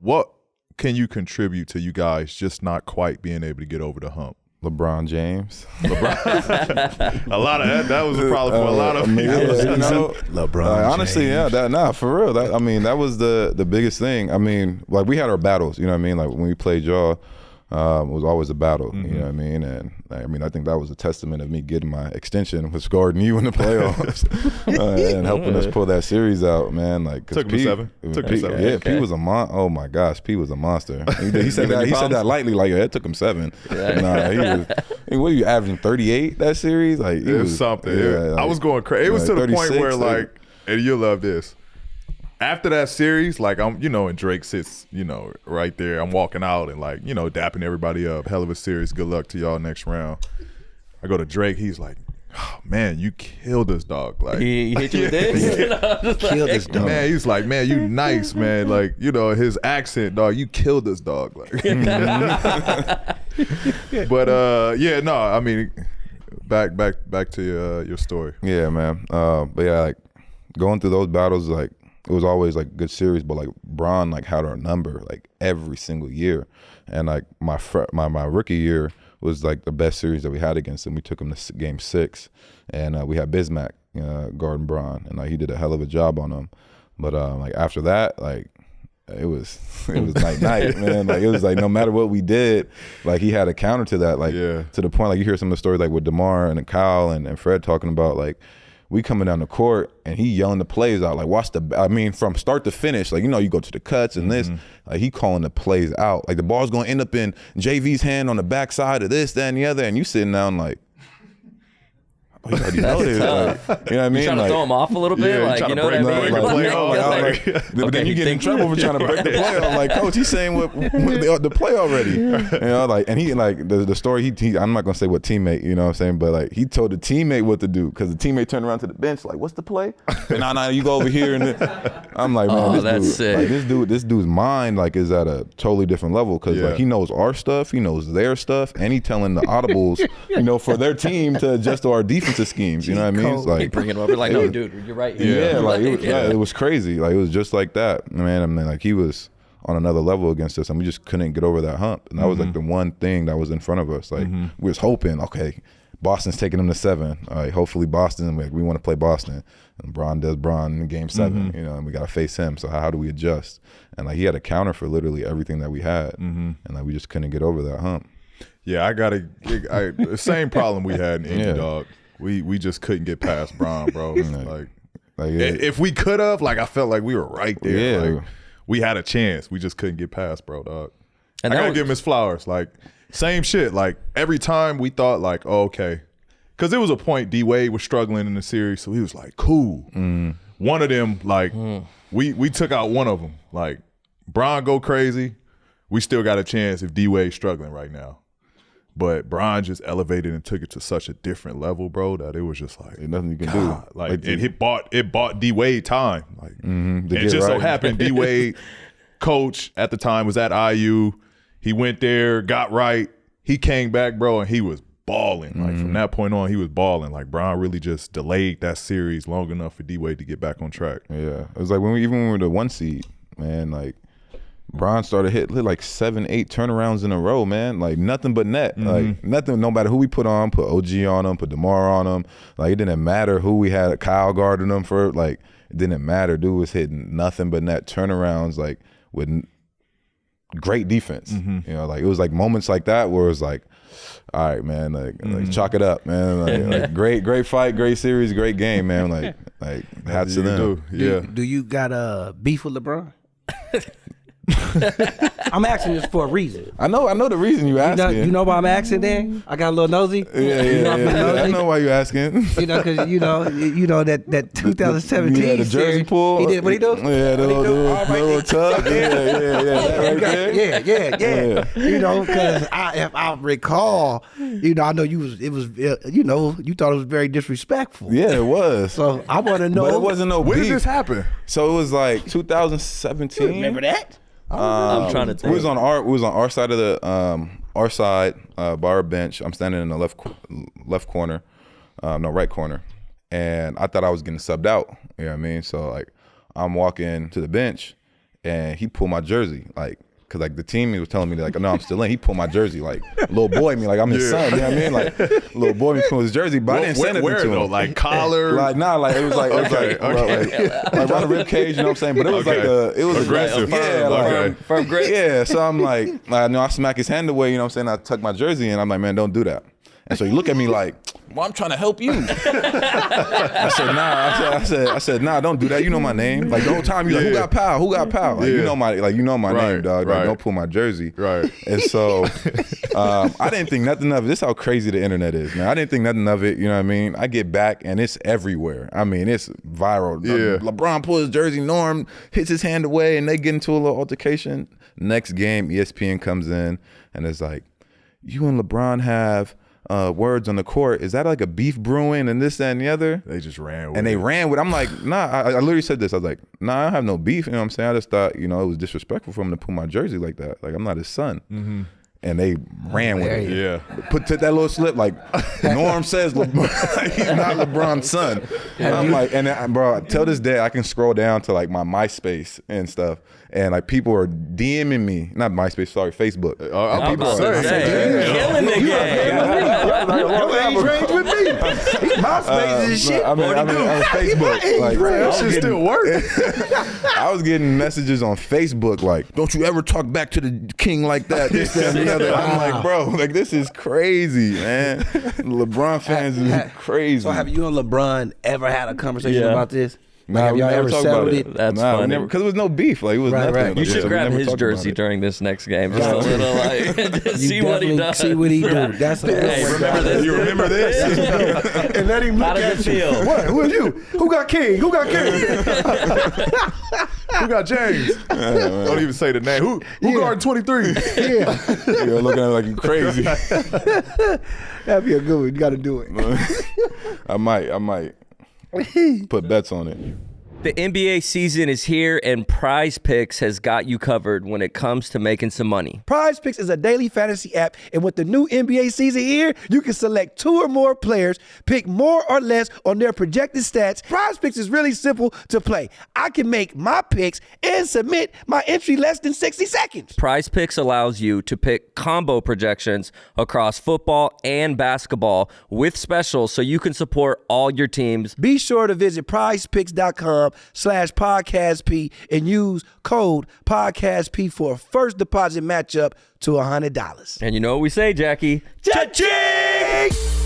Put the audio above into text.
what can you contribute to you guys just not quite being able to get over the hump? LeBron James. A lot of that was a problem for a lot of people. LeBron honestly, James. For real. That was the biggest thing. I mean, like we had our battles, you know what I mean? Like when we played y'all, it was always a battle, you know what I mean? And I think that was a testament of me getting my extension, was guarding you in the playoffs and helping us pull that series out, man. Like, took him seven. Yeah, P was a oh my gosh, P was a monster. He said that. He said that lightly, like it took him 7. Nah, he was. What are you averaging 38 that series? Like it was something. I was going crazy. It was to the point where like, and you'll love this. After that series, like I'm, and Drake sits, right there. I'm walking out and like, dapping everybody up. Hell of a series. Good luck to y'all next round. I go to Drake. He's like, oh, man, you killed us, dog. Like he hit you with this? Killed us, dog. Man, he's like, man, you nice, man. Like, his accent, dog. You killed us, dog. Like, but I mean, back to your story. Yeah, man. But yeah, like going through those battles, like. It was always like good series, but like Bron like had our number like every single year, and like my rookie year was like the best series that we had against him. We took him to Game 6, and we had Bismack guarding Bron, and like he did a hell of a job on him. But like after that, like it was night, man. Like it was like no matter what we did, like he had a counter to that. Like to the point like you hear some of the stories like with DeMar and Kyle and Fred talking about like. We coming down the court and he yelling the plays out like watch from start to finish, like you go to the cuts and this, like he calling the plays out, like the ball's gonna end up in JV's hand on the backside of this, that, and the other, and you sitting down like, you already know this, like, you know what I mean? You trying to throw him off a little bit, like you know what I mean? But then you get in trouble for trying to break the play off. Like coach, he's saying what the play already, like and he like the story he I'm not gonna say what teammate, you know what I'm saying, but like he told the teammate what to do because the teammate turned around to the bench like, what's the play? And nah, you go over here and I'm like, man, this dude's mind like is at a totally different level because like he knows our stuff, he knows their stuff, and he telling the audibles, for their team to adjust to our defensive schemes, you know what I mean? It's like bring it over like, no, dude, you're right here. Yeah, like it was crazy. Like it was just like that, man. I mean, like he was on another level against us, and we just couldn't get over that hump. And that was like the one thing that was in front of us. Like we was hoping, okay, Boston's taking them to 7. All right, hopefully Boston. We want to play Boston, and Bron does Bron in Game 7. And we got to face him. So how do we adjust? And like he had a counter for literally everything that we had, and like we just couldn't get over that hump. Yeah, the same problem we had in Indy, dog. We just couldn't get past Bron, bro. If we could have, like I felt like we were right there. Yeah. Like, we had a chance. We just couldn't get past, bro, dog. And I gotta give him his flowers. Like same shit. Like every time we thought like, oh, okay. Cause there was a point D-Wade was struggling in the series. So he was like, cool. One of them, like we took out one of them. Like Bron go crazy. We still got a chance if D-Wade's struggling right now. But Bron just elevated and took it to such a different level, bro, that it was just like ain't nothing you can do. Like it bought D-Wade time. Like and it just so happened D-Wade coach at the time was at IU. He went there, got right. He came back, bro, and he was balling. Like from that point on, he was balling. Like Bron really just delayed that series long enough for D-Wade to get back on track. Yeah, it was like when we were the 1 seed, man. Like Bron started hit like 7, 8 turnarounds in a row, man. Like nothing but net. Like nothing, no matter who we put on, put OG on him, put DeMar on him. Like it didn't matter who we had, Kyle guarding him for. Like it didn't matter. Dude was hitting nothing but net turnarounds, like with great defense. Like it was like moments like that where it was like, all right, man, like chalk it up, man. Like great fight, great series, great game, man. Like hats to them. Do you got beef with LeBron? I'm asking this for a reason. I know the reason you asking. You know why I'm asking then? I got a little nosy. I know why you asking. Because you know that 2017 the jersey series, pull. He did what he do? Yeah, the little tug. Yeah. Because if I recall, I know you thought it was very disrespectful. Yeah, it was. So I want to know. But it wasn't no when beef. did this happen? So it was like 2017. You remember that? I'm trying to think. We was on our side of the by our bench. I'm standing in the left corner, right corner, and I thought I was getting subbed out. You know what I mean? So like I'm walking to the bench, and he pulled my jersey, like. Cause like the team, he was telling me like, no, I'm still in. He pulled my jersey, like little boy me, like I'm his son. You know what I mean? Like little boy me pulled his jersey, but I didn't say anything to him. Like collar, like nah, like it was like like around the rib cage. You know what I'm saying? But it was it was aggressive. Firm grip. Yeah. So I'm like, I smack his hand away. You know what I'm saying? I tuck my jersey and I'm like, man, don't do that. And so he looked at me like, well, I'm trying to help you. I said, nah. I said, nah, don't do that. You know my name. Like the whole time you like, who got Powell? Who got Powell? Like you know my name, dog. Like, don't pull my jersey. Right. And so I didn't think nothing of it. This is how crazy the internet is, man. I didn't think nothing of it. You know what I mean? I get back and it's everywhere. I mean, it's viral. Yeah. LeBron pulls his jersey, Norm hits his hand away, and they get into a little altercation. Next game, ESPN comes in and it's like, you and LeBron have words on the court. Is that like a beef brewing and this, that, and the other? They just ran with it. And they ran with it. I'm like, nah, I literally said this. I was like, nah, I don't have no beef. You know what I'm saying? I just thought, it was disrespectful for him to pull my jersey like that. Like, I'm not his son. Mm-hmm. And they ran with it. Yeah. Took that little slip, like, Norm says LeBron, he's not LeBron's son. And I'm like, bro, till this day, I can scroll down to like my MySpace and stuff. And like people are DMing me, not MySpace, sorry, Facebook. People are killing the game. Your age range with me. MySpace is shit. I mean, Facebook. Like, that shit still work. I was getting messages on Facebook like, don't you ever talk back to the king like that, this, that, and the other. I'm like, bro, like this is crazy, man. LeBron fans is crazy. So have you and LeBron ever had a conversation about this? Nah, have y'all ever settled it? That's funny. Because there was no beef. Like it was nothing. Right. You should grab his jersey during this next game. Just a little like, see what he does. See what he do. That's remember this. You remember this? And let him look How at does you. it feel? What? Who are you? Who got King? Who got King? Who got James? Don't even say the name. Who guarded 23? Yeah. You're looking at me like you crazy. That'd be a good one. You got to do it. I might put bets on it. The NBA season is here, and Prize Picks has got you covered when it comes to making some money. Prize Picks is a daily fantasy app, and with the new NBA season here, you can select 2 or more players, pick more or less on their projected stats. Prize Picks is really simple to play. I can make my picks and submit my entry less than 60 seconds. Prize Picks allows you to pick combo projections across football and basketball with specials so you can support all your teams. Be sure to visit prizepicks.com/podcastp and use code podcastp for a first deposit matchup to $100. And you know what we say, Jackie? Cha-ching!